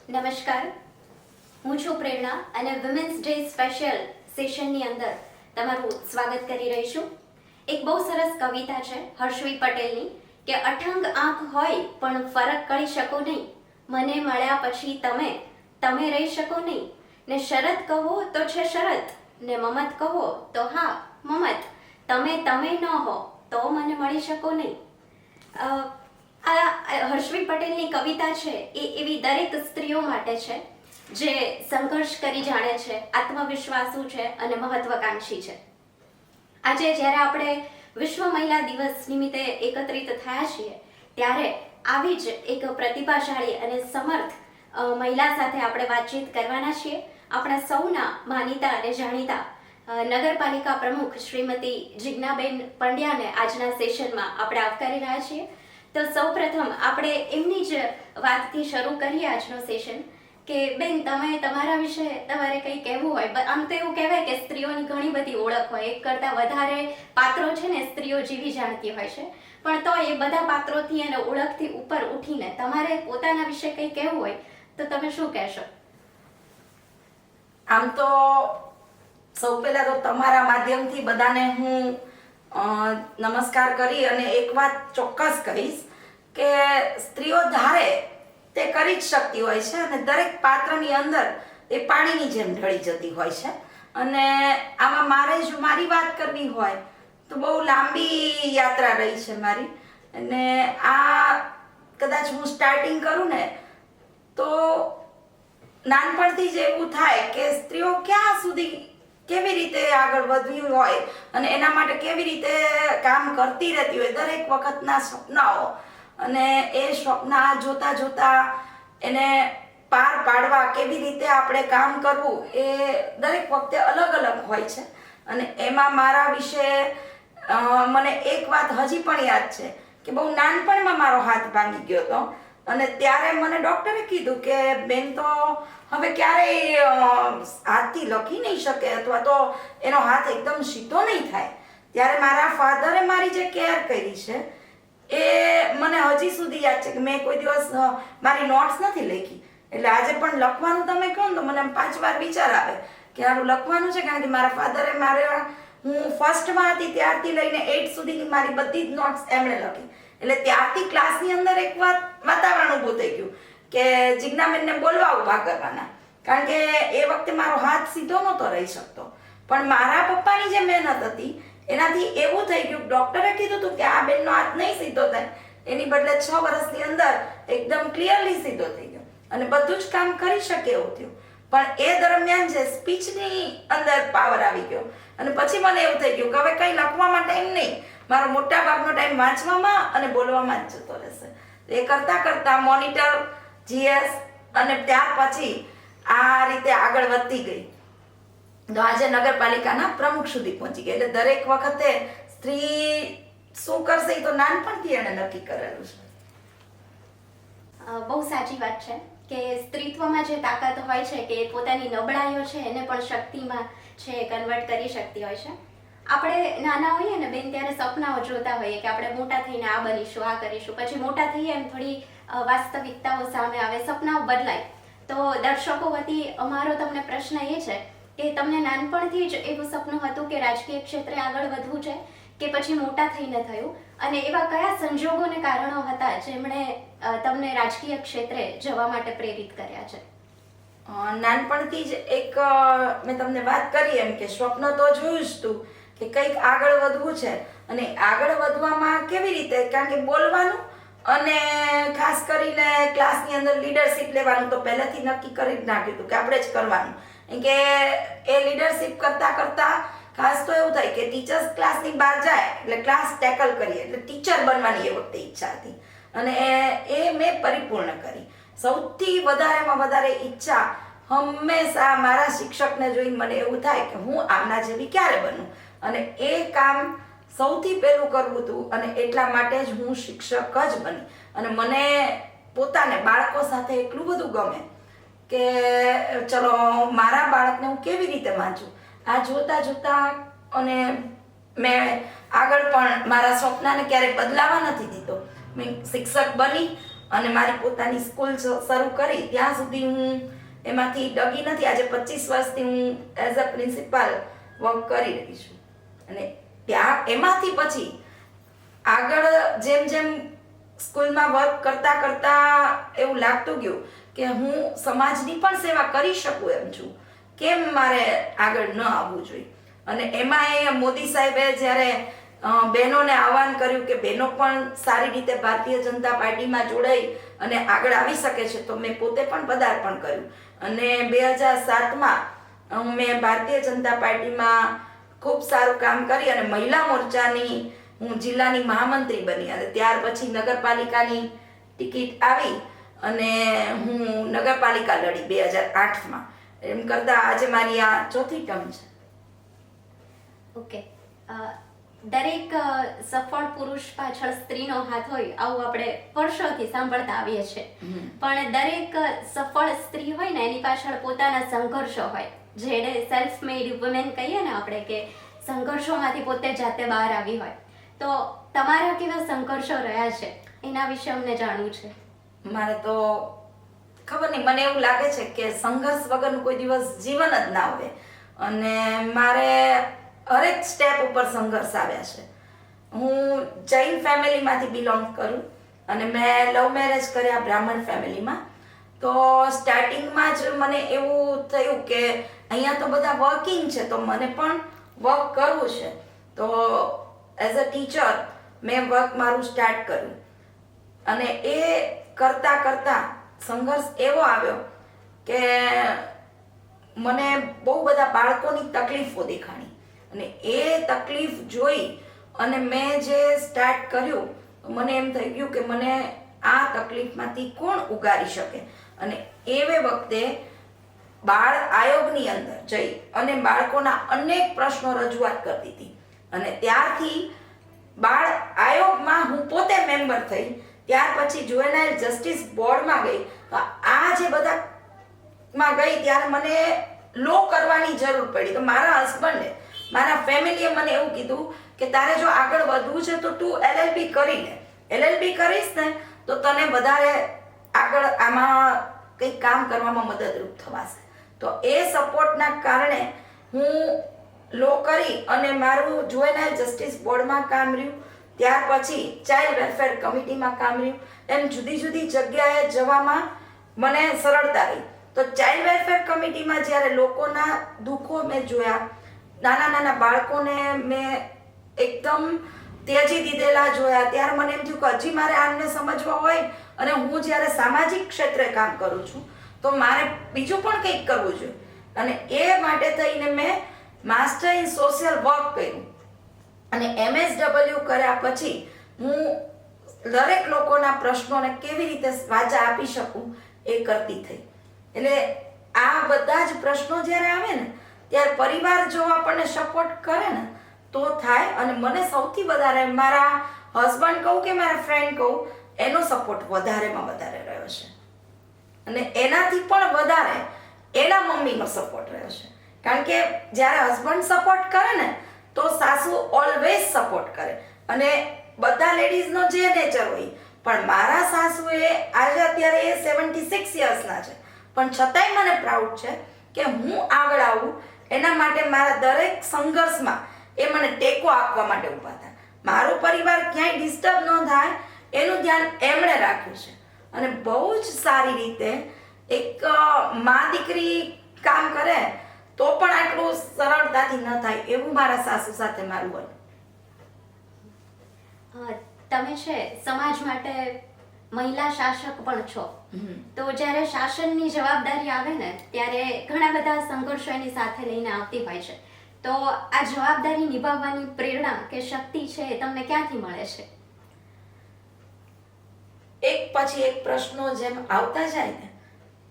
નમસ્કાર, હું છું પ્રેરણા અને વિમેન્સ ડે સ્પેશિયલ સેશનની અંદર તમારું સ્વાગત કરી રહી છું. એક બહુ સરસ કવિતા છે હર્ષવી પટેલની કે અઠંગ આંખ હોય પણ ફરક કરી શકો નહીં, મને મળ્યા પછી તમે રહી શકો નહીં, ને શરત કહો તો છે શરત, ને મમત કહો તો હા મમત, તમે ન હો તો મને મળી શકો નહીં. આ હર્ષવી પટેલની કવિતા છે એ એવી દરેક સ્ત્રીઓ માટે છે જે સંઘર્ષ કરી જાણે છે, આત્મવિશ્વાસુ છે અને મહત્વાકાંક્ષી છે. આજે જ્યારે આપણે વિશ્વ મહિલા દિવસ નિમિત્તે એકત્રિત થયા છીએ ત્યારે આવી જ એક પ્રતિભાશાળી અને સમર્થ મહિલા સાથે આપણે વાતચીત કરવાના છીએ. આપણા સૌના માનીતા અને જાણીતા નગરપાલિકા પ્રમુખ શ્રીમતી જિજ્ઞાબેન પંડ્યાને આજના સેશનમાં આપણે આવકારી રહ્યા છીએ. તો સૌપ્રથમ આપણે એમની જ વાતથી શરૂ કરીએ આજનો સેશન કે બેન, તમે તમારા વિશે તમારે કંઈ કહેવું હોય. આમ તો એવું કહેવાય કે સ્ત્રીઓની ઘણી બધી ઓળખ હોય, એક કરતાં વધારે પાત્રો છે ને સ્ત્રીઓ જીવી જાણતી હોય છે, પણ તો એ બધા પાત્રોથી અને ઓળખથી ઉપર ઉઠીને તમારે પોતાના વિશે કંઈ કહેવું હોય તો તમે શું કહેશો? આમ તો સૌ પહેલા તો તમારા માધ્યમથી બધાને હું નમસ્કાર કરી અને એક વાત ચોક્કસ કહીશ કે સ્ત્રીઓ ધારે તે કરી જ શકતી હોય છે અને દરેક પાત્રની અંદર એ પાણીની જેમ ઢળી જતી હોય છે. અને આમાં મારી વાત કરવી હોય તો બહુ લાંબી યાત્રા રહી છે મારી. અને આ કદાચ હું સ્ટાર્ટિંગ કરું ને તો નાનપણથી જ એવું થાય કે સ્ત્રીઓ ક્યાં સુધી કેવી રીતે આગળ વધવી હોય અને એના માટે કેવી રીતે કામ કરતી રહેતી હોય, દરેક વખતના સપનાઓ અને એ સપના જોતા જોતા એને પાર પાડવા કેવી રીતે આપણે કામ કરવું એ દરેક વખતે અલગ અલગ હોય છે. અને એમાં મારા વિશે મને એક વાત હજી પણ યાદ છે કે બહુ નાનપણમાં મારો હાથ ભાંગી ગયો હતો અને ત્યારે મને ડૉક્ટરે કીધું કે બેન તો હવે ક્યારેય હાથથી લખી નહીં શકે અથવા તો એનો હાથ એકદમ સીધો નહીં થાય. ત્યારે મારા ફાધરે મારી જે કેર કરી છે એ મને હજી સુધી યાદ છે કે મેં કોઈ દિવસ મારી નોટ્સ નથી લખી. એટલે આજે પણ લખવાનું તમે કહો ને તો મને 5 વાર વિચાર આવે કે આનું લખવાનું છે, કારણ કે મારા ફાધરે હું ફર્સ્ટમાં હતી ત્યારથી લઈને 8 સુધીની મારી બધી જ નોટ્સ એમણે લખી. એટલે ત્યારથી ક્લાસની અંદર એક વાતાવરણ ઊભું થઈ ગયું કે જિજ્ઞાબેનને બોલવા ઊભા કરવાના, કારણ કે એ વખતે મારો હાથ સીધો નહોતો રહી શકતો. પણ મારા પપ્પાની જે મહેનત હતી એનાથી એવું થઈ ગયું, ડૉક્ટરે કીધું હતું કે આ બેનનો હાથ નહીં સીધો થાય, એની બદલે 6 વર્ષની અંદર એકદમ ક્લિયરલી સીધો થઈ ગયો અને બધું જ કામ કરી શકે એવું થયું. પણ એ દરમિયાન જે સ્પીચની અંદર પાવર આવી ગયો અને પછી મને એવું થઈ ગયું કે હવે કંઈ લખવામાં ટાઈમ નહીં, મારો મોટા ભાગનો ટાઈમ વાંચવામાં અને બોલવામાં જ જતો રહેશે. એ કરતાં કરતાં મોનિટર, જીએસ અને ત્યાર પછી આ રીતે આગળ વધતી ગઈ તો આજે નગરપાલિકાના પ્રમુખ સુધી પહોંચી ગઈ. એટલે દરેક વખતે સ્ત્રી શું કરશે એ તો નાનપણથી એણે નક્કી કરેલું છે. બહુ સાચી વાત છે કે સ્ત્રીત્વમાં જે તાકાત હોય છે કે પોતાની નબળાઈઓ છે એને પણ શક્તિમાં છે કન્વર્ટ કરી શકતી હોય છે. આપણે નાના હોઈએ ને બેન ત્યારે સપનાઓ જોતા હોઈએ કે આપણે મોટા થઈને આ બનીશું, આ કરીશું, પછી મોટા થઈએ એમ થોડી વાસ્તવિકતાઓ સામે આવે, સપનાઓ બદલાય. તો દર્શકો વતી અમારો તમને પ્રશ્ન એ છે કે તમને નાનપણથી જ એવું સપનું હતું કે રાજકીય ક્ષેત્રે આગળ વધવું છે કે પછી મોટા થઈને થયું, અને એવા કયા સંજોગોને કારણો હતા જેમણે તમને રાજકીય ક્ષેત્રે જવા માટે પ્રેરિત કર્યા છે? નાનપણથી જ એક મેં તમને વાત કરી એમ કે સ્વપ્ન તો જોયું જ તું કે કંઈક આગળ વધવું છે. અને આગળ વધવામાં કેવી રીતે, કારણ કે બોલવાનું અને ખાસ કરીને ક્લાસની અંદર લીડરશિપ લેવાનું તો પહેલેથી નક્કી કરી જ નાખ્યું હતું કે આપણે જ કરવાનું. કે એ લીડરશિપ કરતાં કરતાં ખાસ તો એવું થાય કે ટીચર્સ ક્લાસની બહાર જાય એટલે ક્લાસ ટેકલ કરીએ, એટલે ટીચર બનવાની એ વખતે ઈચ્છા હતી અને એ મેં પરિપૂર્ણ કરી. સૌથી વધારેમાં વધારે ઈચ્છા હંમેશા મારા શિક્ષકને જોઈને મને એવું થાય કે હું આમના જેવી ક્યારે બનું, અને એ કામ સૌથી પહેલું કરવું હતું અને એટલા માટે જ હું શિક્ષક જ બની. અને મને પોતાને બાળકો સાથે એટલું બધું ગમે કે ચલો મારા બાળકને હું કેવી રીતે વાંચું, આ જોતા જોતા અને મેં આગળ પણ મારા સ્વપ્નને ક્યારેય બદલાવા નથી દીધો. મેં શિક્ષક બની અને મારી પોતાની સ્કૂલ શરૂ કરી ત્યાં સુધી હું એમાંથી ડગી નથી. આજે 25 વર્ષથી હું એઝ અ પ્રિન્સિપાલ વર્ક કરી રહી છું. અને ત્યાં એમાંથી પછી આગળ જેમ જેમ સ્કૂલમાં વર્ક કરતાં કરતાં એવું લાગતું ગયું કે હું સમાજની પણ સેવા કરી શકું એમ છું, કેમ મારે આગળ ન આવવું જોઈએ. અને એમાં એ મોદી સાહેબે જ્યારે બહેનોને આહવાન કર્યું કે બહેનો પણ સારી રીતે ભારતીય જનતા પાર્ટીમાં જોડાઈ અને આગળ આવી શકે છે, તો મેં પોતે પણ પદાર્પણ કર્યું. અને 2007માં મેં ભારતીય જનતા પાર્ટીમાં ખૂબ સારું કામ કરી અને મહિલા મોરચાની હું જિલ્લાની મહામંત્રી બની. અને ત્યાર પછી નગરપાલિકાની ટિકિટ આવી અને હું નગરપાલિકા લડી 2008માં. એમ કરતાં આજે મારી આ 4થી ટર્મ છે. ઓકે. દરેક સફળ પુરુષ પાછળ સ્ત્રીનો હાથ હોય આવું આપણે વર્ષોથી સાંભળતા આવીએ છીએ. પણ દરેક સફળ સ્ત્રી હોય ને એની પાછળ પોતાના સંઘર્ષો હોય, જેને સેલ્ફ મેડ વુમેન કહીએ ને આપણે, કે સંઘર્ષોમાંથી પોતે જાતે બહાર આવી હોય. તો તમારા કેવા સંઘર્ષો રહ્યા છે એના વિશે અમને જાણવું છે. મારે તો ખબર નહીં, મને એવું લાગે છે કે સંઘર્ષ વગરનું કોઈ દિવસ જીવન જ ના હોય. અને મારે હરેક સ્ટેપ ઉપર સંઘર્ષ આવ્યા છે. હું જૈન ફેમિલીમાંથી બિલોંગ કરું અને મેં લવ મેરેજ કર્યા બ્રાહ્મણ ફેમિલીમાં. તો સ્ટાર્ટિંગમાં જ મને એવું થયું કે અહીંયા તો બધા વર્કિંગ છે તો મને પણ વર્ક કરવું છે. તો એઝ અ ટીચર મેં વર્ક મારું સ્ટાર્ટ કર્યું. અને એ કરતાં કરતાં સંઘર્ષ એવો આવ્યો કે મને બહુ બધા બાળકોની તકલીફો દેખાણી. અને એ તકલીફ જોઈ અને મેં જે સ્ટાર્ટ કર્યું, મને એમ થઈ ગયું કે મને આ તકલીફમાંથી કોણ ઉગારી શકે. અને એવે વખતે બાળ આયોગની અંદર જઈ અને બાળકોના અનેક પ્રશ્નો રજૂઆત કરતી હતી. અને ત્યારથી બાળ આયોગમાં હું પોતે મેમ્બર થઈ. ત્યાર પછી જુવેનાઇલ જસ્ટિસ બોર્ડમાં ગઈ. તો આ જે બધામાં ગઈ ત્યારે મને લો કરવાની જરૂર પડી. તો મારા હસબન્ડે, મારા ફેમિલીએ મને એવું કીધું કે તારે જો આગળ વધવું છે તો તું LLB કરી લે. LLB કરીશ ને તો તને વધારે આગળ આમાં કંઈક કામ કરવામાં મદદરૂપ થવાશે. તો એ સપોર્ટના કારણે હું લો કરી અને મારું જુવેનાઇલ જસ્ટિસ બોર્ડમાં કામ રહ્યું. ત્યાર પછી ચાઇલ્ડ વેલફેર કમિટીમાં કામ રહ્યું. એમ જુદી જુદી જગ્યાએ જવામાં મને સરળતા રહી. તો ચાઇલ્ડ વેલફેર કમિટીમાં જ્યારે લોકોના દુઃખો મેં જોયા, નાના નાના બાળકોને મેં એકદમ ત્યજી દીધેલા જોયા, ત્યારે મને એમ થયું કે હજી મારે આને સમજવા હોય અને હું જ્યારે સામાજિક ક્ષેત્રે કામ કરું છું તો મારે બીજું પણ કંઈક કરવું જોઈએ. અને એ માટે થઈને મેં માસ્ટર ઇન સોશિયલ વર્ક કર્યું. અને MSW કર્યા પછી હું દરેક લોકોના પ્રશ્નોને કેવી રીતે વાચા આપી શકું એ કરતી થઈ. એટલે આ બધા જ પ્રશ્નો જ્યારે આવે ને ત્યારે પરિવાર જો આપણને સપોર્ટ કરે ને તો થાય. અને મને સૌથી વધારે મારા હસબન્ડ કહું કે મારા ફ્રેન્ડ કહું, એનો સપોર્ટ વધારેમાં વધારે રહ્યો છે. અને એનાથી પણ વધારે એના મમ્મીનો સપોર્ટ રહ્યો છે. કારણ કે જ્યારે હસબન્ડ સપોર્ટ કરે ને તો સાસુ ઓલવેઝ સપોર્ટ કરે. અને બધા લેડીઝનો જે નેચર હોય, પણ મારા સાસુએ આજે અત્યારે એ 76 યર્સના છે, પણ છતાંય મને પ્રાઉડ છે કે હું આગળ આવું એના માટે મારા દરેક સંઘર્ષમાં એ મને ટેકો આપવા માટે ઊભા હતા. મારો પરિવાર ક્યાંય ડિસ્ટર્બ ન થાય એનું ધ્યાન એમણે રાખ્યું છે. અને બહુ જ સારી રીતે એક મા દીકરી કામ કરે તો પણ આટલું સરળતાથી ન થાય એવું મારા સાસુ સાથે મારું બન્યું. તમે છે સમાજ માટે મહિલા શાસક પણ છો. તો જ્યારે શાસનની જવાબદારી આવે ને ત્યારે ઘણા બધા સંઘર્ષો એની સાથે લઈને આવતી હોય છે. તો આ જવાબદારી નિભાવવાની પ્રેરણા કે શક્તિ છે એ તમને ક્યાંથી મળે છે? એક પછી એક પ્રશ્નો જેમ આવતા જાય ને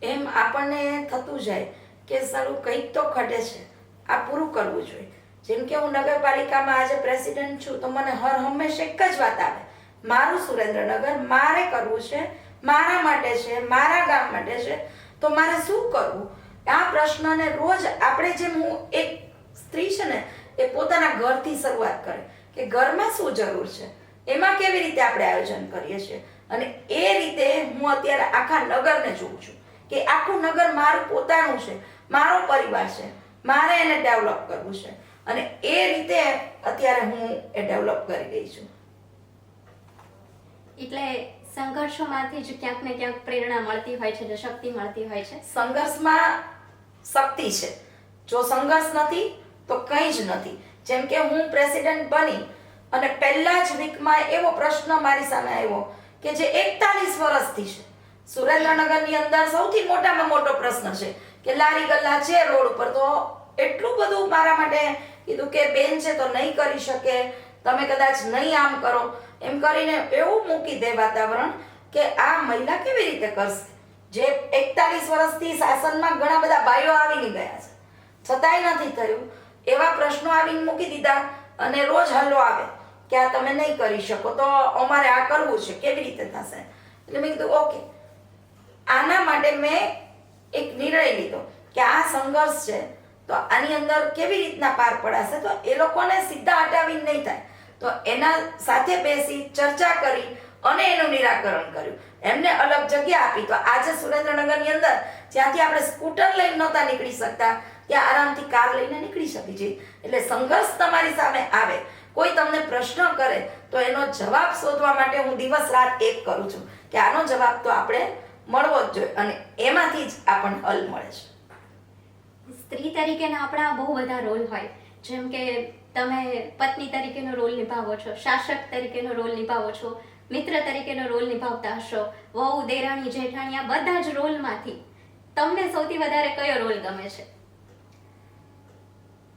એમ આપણને થતું જાય કે સારું કંઈક તો ઘટે છે, આ પૂરું કરવું જોઈએ. જેમ કે હું નગરપાલિકામાં આજે પ્રેસિડેન્ટ છું તો મને હર હંમેશા એક જ વાત આવે, મારું સુરેન્દ્રનગર મારે કરવું છે, મારા માટે છે, મારા ગામ માટે છે, તો મારે શું કરવું? આ પ્રશ્નને રોજ આપણે જેમ હું એક સ્ત્રી છે ને એ પોતાના ઘરથી શરૂઆત કરે કે ઘરમાં શું જરૂર છે, એમાં કેવી રીતે આપણે આયોજન કરીએ છીએ, અને એ રીતે હું અત્યારે આખા નગરને જોઉં છું કે આખું નગર મારું પોતાનું છે, મારો પરિવાર છે, મારે એને ડેવલપ કરવું છે અને એ રીતે અત્યારે હું એ ડેવલપ કરી રહી છું. એટલે સંઘર્ષોમાંથી જ ક્યાંક ને ક્યાંક પ્રેરણા મળતી હોય છે, જે શક્તિ મળતી હોય છે. સંઘર્ષમાં શક્તિ છે. જો સંઘર્ષ નથી તો કંઈ જ નથી. જેમ કે હું પ્રેસિડેન્ટ બની અને પહેલા જ વીકમાં એવો પ્રશ્ન મારી સામે આવ્યો કે જે 41 વર્ષથી છે. સુરેન્દ્રનગરની અંદર સૌથી મોટામાં મોટો પ્રશ્ન છે કે લારી ગલ્લા છે રોડ ઉપર, તો એટલું બધું મારા માટે કીધું કે બેન છે તો નહીં કરી શકે, તમે કદાચ નહીં આમ કરો, એમ કરીને એવું મૂકી દે વાતાવરણ કે આ મહિલા કેવી રીતે કરશે. જે 41 વર્ષથી શાસનમાં ઘણા બધા ભાઈઓ આવીને ગયા છે, છતાંય નથી થયું. એવા પ્રશ્નો આવીને મૂકી દીધા અને રોજ હલ્લો આવે કે આ તમે નહીં કરી શકો, તો અમારે આ કરવું છે, કેવી રીતે થશે. એટલે મેં કીધું ઓકે, આના માટે મેં એક નિર્ણય લીધો કે આ સંઘર્ષ છે તો આની અંદર કેવી રીતના પાર પડાશે, તો એ લોકોને સીધા હટાવીને નહીં થાય. તો એના સાથે બેસી ચર્ચા કરી અને એનું નિરાકરણ કર્યું. એમને અલગ જગ્યા આપી. તો આજે સુરેન્દ્રનગરની અંદર જ્યાંથી આપણે સ્કૂટર લઈને નહોતા નીકળી શકતા, ત્યાં આરામથી કાર લઈને નીકળી શકી છીએ. એટલે સંઘર્ષ તમારી સામે આવે, કોઈ તમને પ્રશ્ન કરે તો એનો જવાબ શોધવા માટે હું દિવસ રાત એક કરું છું કે આનો જવાબ તો આપણે મળવો જ જોઈએ અને એમાંથી જ આપણને હલ મળે છે. સ્ત્રી તરીકેના આપણા બહુ બધા રોલ હોય, જેમ કે તમે પત્ની તરીકેનો રોલ નિભાવો છો, શાસક તરીકેનો રોલ નિભાવો છો, મિત્ર તરીકેનો રોલ નિભાવતા હશો, વહુ, દેરાણી, જેઠાણી, આ બધા જ રોલમાંથી તમને સૌથી વધારે કયો રોલ ગમે છે?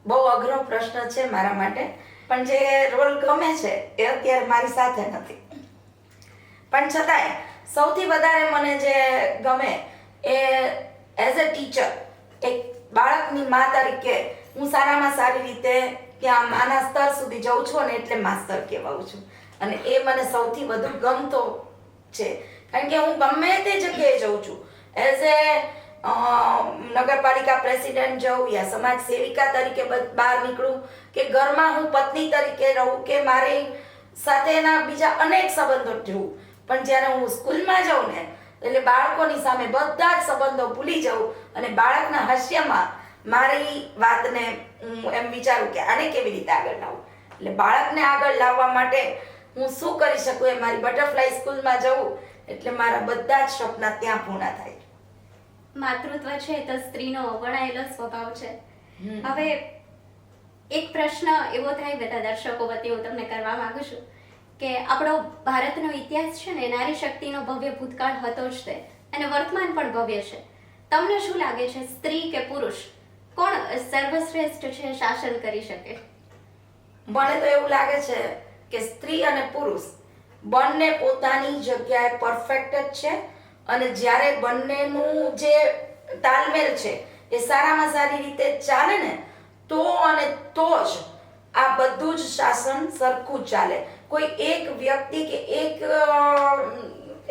બહુ અઘરો પ્રશ્ન છે મારા માટે, પણ જે રોલ ગમે છે એ અત્યારે મારી સાથે નથી. પણ છતાંય સૌથી વધારે મને જે ગમે એ એઝ અ ટીચર, એક બાળકની મા તરીકે હું સારામાં સારી રીતે ત્યાં માના સ્તર સુધી જાઉં છું અને એટલે માસ્તર કહેવાઉં છું. અને એ મને સૌથી વધુ ગમતો છે, કારણ કે હું ગમે તે જગ્યાએ જાઉં છું, એઝ એ નગરપાલિકા પ્રેસિડેન્ટ જાઉં યા સમાજ સેવિકા તરીકે બહાર નીકળું કે ઘરમાં હું પત્ની તરીકે રહું કે મારી સાથેના બીજા અનેક સંબંધો જોઉં, પણ જ્યારે હું સ્કૂલમાં જાઉં ને એટલે બાળકોની સામે બધા જ સંબંધો ભૂલી જાઉં અને બાળકના હાસ્યમાં મારી વાતને હું એમ વિચારું કે આને કેવી રીતે આગળ લાવું. એટલે બાળકને આગળ લાવવા માટે હું શું કરી શકું એ મારી બટરફ્લાય સ્કૂલમાં જવું એટલે મારા બધા જ સપના ત્યાં પૂર્ણ થાય. માતૃત્વ છે તો સ્ત્રીનો વણાયેલો સ્વભાવ છે. હવે એક પ્રશ્ન એવો થાય બધા દર્શકો વતી હું તમને કરવા માંગુ છું કે આપણો ભારતનો ઇતિહાસ છે ને નારી શક્તિનો ભવ્ય ભૂતકાળ હતો જ તે, અને વર્તમાન પણ ભવ્ય છે. તમને શું લાગે છે, સ્ત્રી કે પુરુષ કોણ સર્વશ્રેષ્ઠ છે, શાસન કરી શકે? મને તો એવું લાગે છે કે સ્ત્રી અને પુરુષ બંને પોતાની જગ્યાએ પરફેક્ટ જ છે અને જ્યારે બંનેનું જે તાલમેલ છે એ સારામાં સારી રીતે ચાલે ને તો અને તો જ આ બધું જ શાસન સરખું જ ચાલે. કોઈ એક વ્યક્તિ કે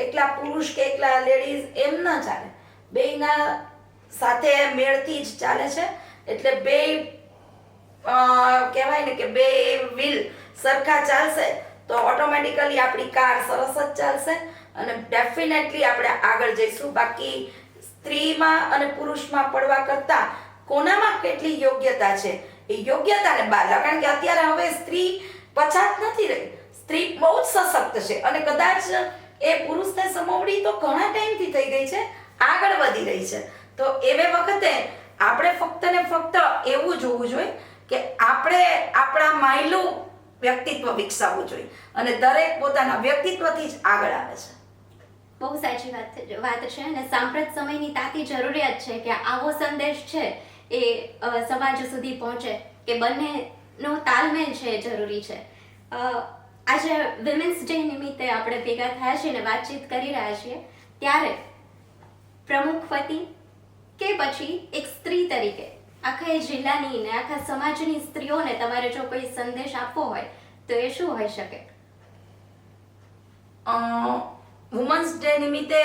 એકલા પુરુષ કે એકલા લેડીઝ એમ ન ચાલે, બેયના સાથે મેળથી જ ચાલે છે. એટલે બે કહેવાય ને કે બે વ્હીલ સરખા ચાલશે તો ઓટોમેટિકલી આપણી કાર સરસ જ ચાલશે અને ડેફિનેટલી આપણે આગળ જઈશું. બાકી સ્ત્રીમાં અને પુરુષમાં પડવા કરતાં કોનામાં કેટલી યોગ્યતા છે એ યોગ્યતાને બહાર લાવ. કારણ કે અત્યારે હવે સ્ત્રી પછાત નથી રહી, સ્ત્રી બહુ જ સશક્ત છે અને કદાચ એ પુરુષને સમવડી તો ઘણા ટાઈમથી થઈ ગઈ છે, આગળ વધી રહી છે. તો એવે વખતે આપણે ફક્ત ને ફક્ત એવું જોવું જોઈએ કે આપણે આપણા માયલું વ્યક્તિત્વ વિકસાવવું જોઈએ અને દરેક પોતાના વ્યક્તિત્વથી જ આગળ આવે છે. બહુ સાચી વાત છે અને સાંપ્રત સમયની તાતી જરૂરિયાત છે કે આવો સંદેશ છે એ સમાજ સુધી પહોંચે કે બંનેનો તાલમેલ છે એ જરૂરી છે. આજે વિમેન્સ ડે નિમિત્તે આપણે ભેગા થયા છીએ અને વાતચીત કરી રહ્યા છીએ, ત્યારે પ્રમુખ વતી કે પછી એક સ્ત્રી તરીકે આખા એ જિલ્લાની ને આખા સમાજની સ્ત્રીઓને તમારે જો કોઈ સંદેશ આપવો હોય તો એ શું હોઈ શકે? વુમન્સ ડે નિમિત્તે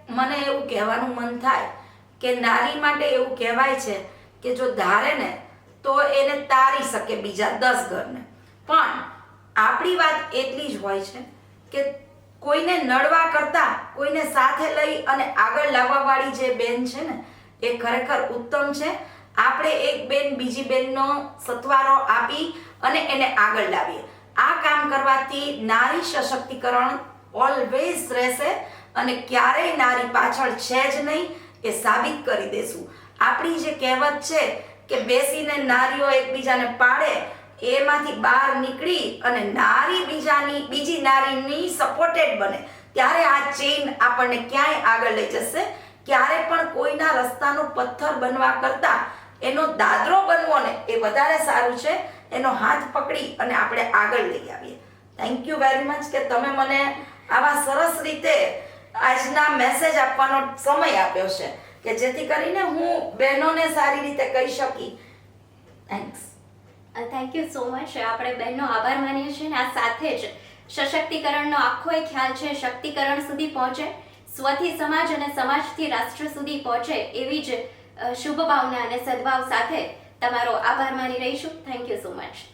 મને એવું કહેવાનું મન થાય કે નારી માટે એવું કહેવાય છે કે જો ધારે ને તો એને તારી શકે બીજા 10 ઘરને. પણ આપણી વાત એટલી જ હોય છે કે કોઈને નડવા કરતા કોઈને સાથે લઈ અને આગળ લાવવા વાળી જે બેન છે ને એ ખરેખર ઉત્તમ છે. આપણે એક બેન બીજી બેનનો સથવારો આપી અને એને આગળ લાવીએ. આ કામ કરવાથી નારી સશક્તિકરણ ઓલવેઝ રહેશે અને ક્યારેય નારી પાછળ છે જ નહીં એ સાબિત કરી દેશું. આપણી જે કહેવત છે કે બેસીને નારીઓ એકબીજાને પાડે, એમાંથી બહાર નીકળી અને નારી બીજી નારીની સપોર્ટેડ બને, ત્યારે આ ચેઇન આપણને ક્યાંય આગળ લઈ જશે. ક્યારે પણ કોઈના રસ્તાનો પથ્થર બનવા કરતા એનો દાદરો બનવો ને એ વધારે સારું છે. એનો હાથ પકડી અને આપણે આગળ લઈ આવીએ. થેન્ક યુ વેરી મચ કે તમે મને આવા સરસ રીતે આજના મેસેજ આપવાનો સમય આપ્યો છે કે જેથી કરીને હું બહેનોને સારી રીતે કહી શકી. Thanks. Thank you so much. આપણે બહેનનો આભાર માનીએ છીએ ને આ સાથે જ સશક્તિકરણનો આખો એ ખ્યાલ છે શક્તિકરણ સુધી પહોંચે, સ્વથી સમાજ અને સમાજથી રાષ્ટ્ર સુધી પહોંચે એવી જ શુભ ભાવના અને સદભાવ સાથે તમારો આભાર માની રહીશું. Thank you so much.